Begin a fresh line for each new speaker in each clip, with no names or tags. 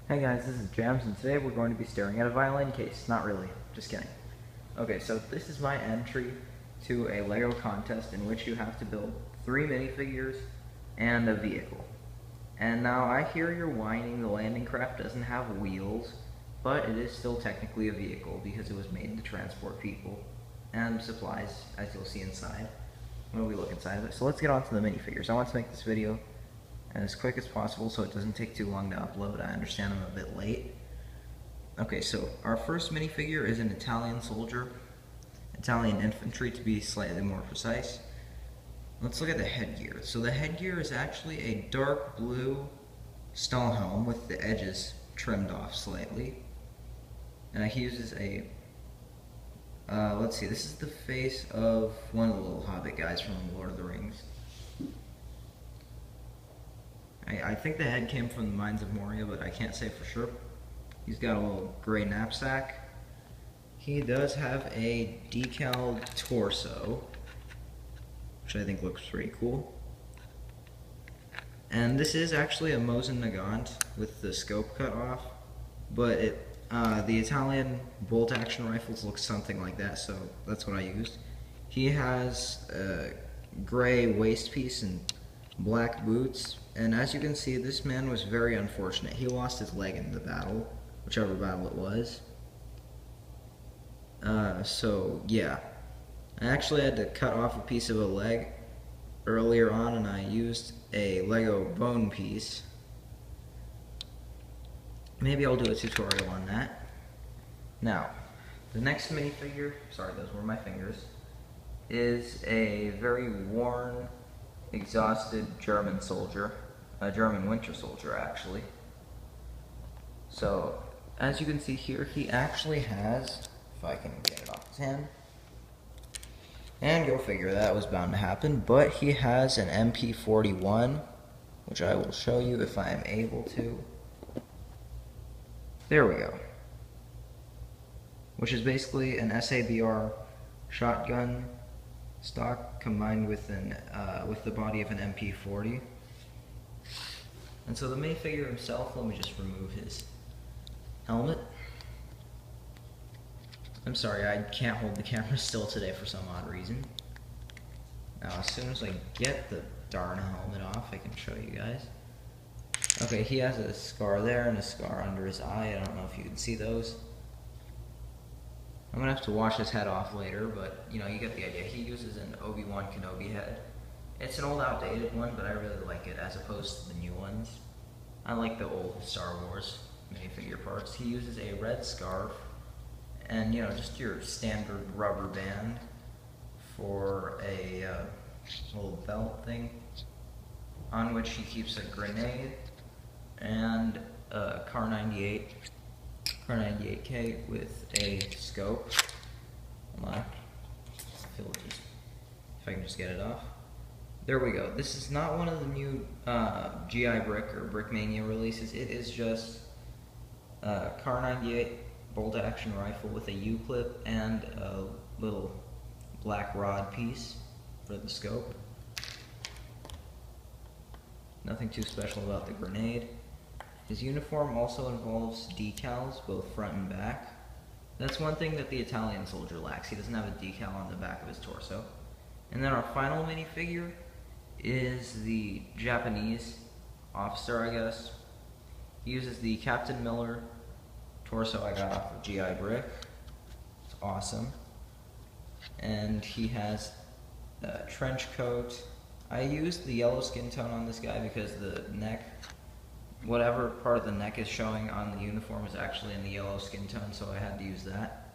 Hey guys, this is Jams, and today we're going to be staring at a violin case. Not really, just kidding. Okay, so this is my entry to a LEGO contest in which you have to build 3 minifigures and a vehicle. And now I hear you're whining the landing craft doesn't have wheels, but it is still technically a vehicle because it was made to transport people and supplies, as you'll see inside when we look inside of it. So let's get on to the minifigures. I want to make this video as quick as possible so it doesn't take too long to upload. I understand I'm a bit late. Okay, so our first minifigure is an Italian soldier, Italian infantry to be slightly more precise. Let's look at the headgear. So the headgear is actually a dark blue stall helm with the edges trimmed off slightly. And he uses a, let's see, this is the face of one of the little hobbit guys from Lord of the Rings. I think the head came from the Mines of Moria, but I can't say for sure. He's got a little gray knapsack. He does have a decaled torso, which I think looks pretty cool. And this is actually a Mosin Nagant with the scope cut off, but the Italian bolt-action rifles look something like that, so that's what I used. He has a gray waist piece and black boots, and as you can see, this man was very unfortunate. He lost his leg in the battle, whichever battle it was. So yeah, I actually had to cut off a piece of a leg earlier on, and I used a Lego bone piece. Maybe I'll do a tutorial on that. Now, the next minifigure, sorry, those were my fingers, is a very worn, exhausted German soldier, a German winter soldier actually. So as you can see here, he actually has, if I can get it off his hand, and go figure, that was bound to happen, but he has an MP-41, which I will show you if I am able to. There we go. Which is basically an SABR shotgun stock combined with the body of an MP-40. And so the minifigure himself, let me just remove his helmet. I'm sorry, I can't hold the camera still today for some odd reason. Now as soon as I get the darn helmet off, I can show you guys. Okay, he has a scar there and a scar under his eye. I don't know if you can see those. I'm gonna have to wash his head off later, but you know, you get the idea. He uses an Obi-Wan Kenobi head. It's an old outdated one, but I really like it as opposed to the new ones. I like the old Star Wars minifigure parts. He uses a red scarf and, you know, just your standard rubber band for a little belt thing on which he keeps a grenade and a Kar98K with a scope. Hold on. If I can just get it off. There we go. This is not one of the new GI Brick or Brickmania releases. It is just Kar98 bolt-action rifle with a U-clip and a little black rod piece for the scope. Nothing too special about the grenade. His uniform also involves decals, both front and back. That's one thing that the Italian soldier lacks. He doesn't have a decal on the back of his torso. And then our final minifigure is the Japanese officer, I guess. He uses the Captain Miller torso I got off of GI Brick. It's awesome. And he has a trench coat. I used the yellow skin tone on this guy because the neck, whatever part of the neck is showing on the uniform is actually in the yellow skin tone, so I had to use that.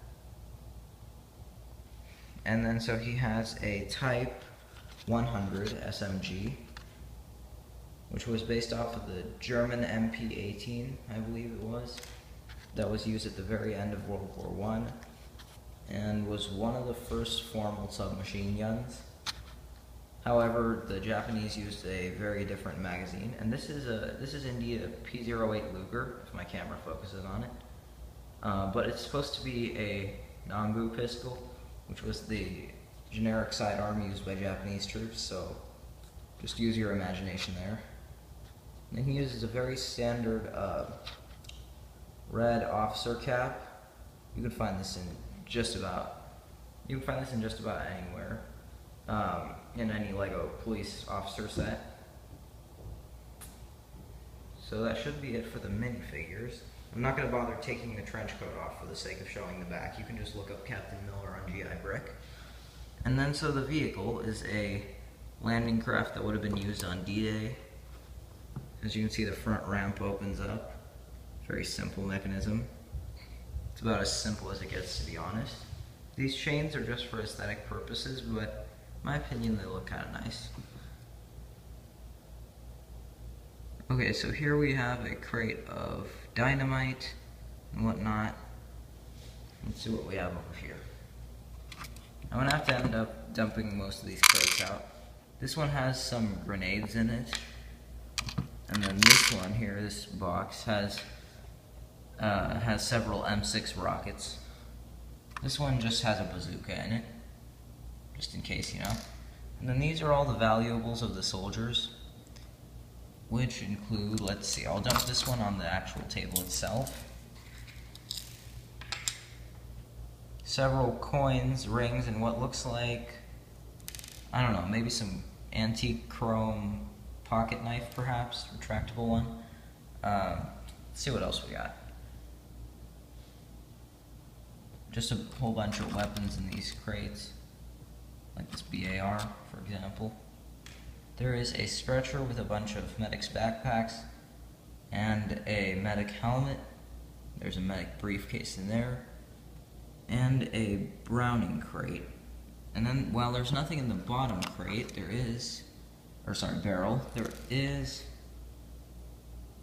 And then so he has a Type 100 SMG, which was based off of the German MP-18, I believe it was, that was used at the very end of World War I, and was one of the first formal submachine guns. However, the Japanese used a very different magazine, and this is indeed a P08 Luger, if my camera focuses on it. But it's supposed to be a Nambu pistol, which was the generic sidearm used by Japanese troops, so just use your imagination there. And he uses a very standard red officer cap. You can find this in just about anywhere, in any Lego police officer set. So that should be it for the minifigures. I'm not going to bother taking the trench coat off for the sake of showing the back. You can just look up Captain Miller on GI Brick. And then so the vehicle is a landing craft that would have been used on D-Day. As you can see, the front ramp opens up. Very simple mechanism. It's about as simple as it gets, to be honest. These chains are just for aesthetic purposes, but in my opinion they look kind of nice. Okay, so here we have a crate of dynamite and whatnot. Let's see what we have over here. I'm gonna have to end up dumping most of these crates out. This one has some grenades in it, and then this one here, this box, has several M6 rockets. This one just has a bazooka in it, just in case, you know. And then these are all the valuables of the soldiers, which include, let's see, I'll dump this one on the actual table itself. Several coins, rings, and what looks like, I don't know, maybe some antique chrome pocket knife perhaps, retractable one. Let's see what else we got. Just a whole bunch of weapons in these crates, like this BAR, for example. There is a stretcher with a bunch of medics' backpacks and a medic helmet. There's a medic briefcase in there, and a Browning crate. And then, while there's nothing in the bottom crate, barrel, there is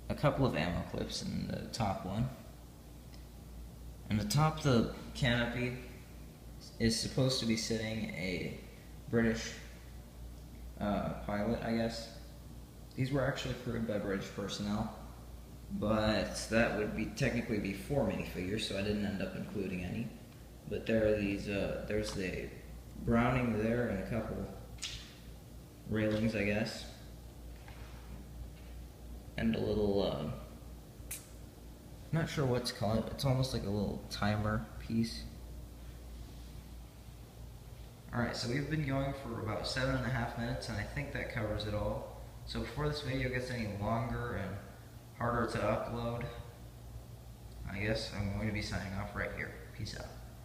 a couple of ammo clips in the top one. And atop the canopy is supposed to be sitting a British pilot, I guess. These were actually crewed by British personnel, but that would technically be 4 minifigures, so I didn't end up including any. But there are these, there's the Browning there and a couple railings, I guess. And a little, I'm not sure what to call it. It's almost like a little timer piece. Alright, so we've been going for about 7.5 minutes, and I think that covers it all. So before this video gets any longer and harder to upload, I guess I'm going to be signing off right here. Peace out.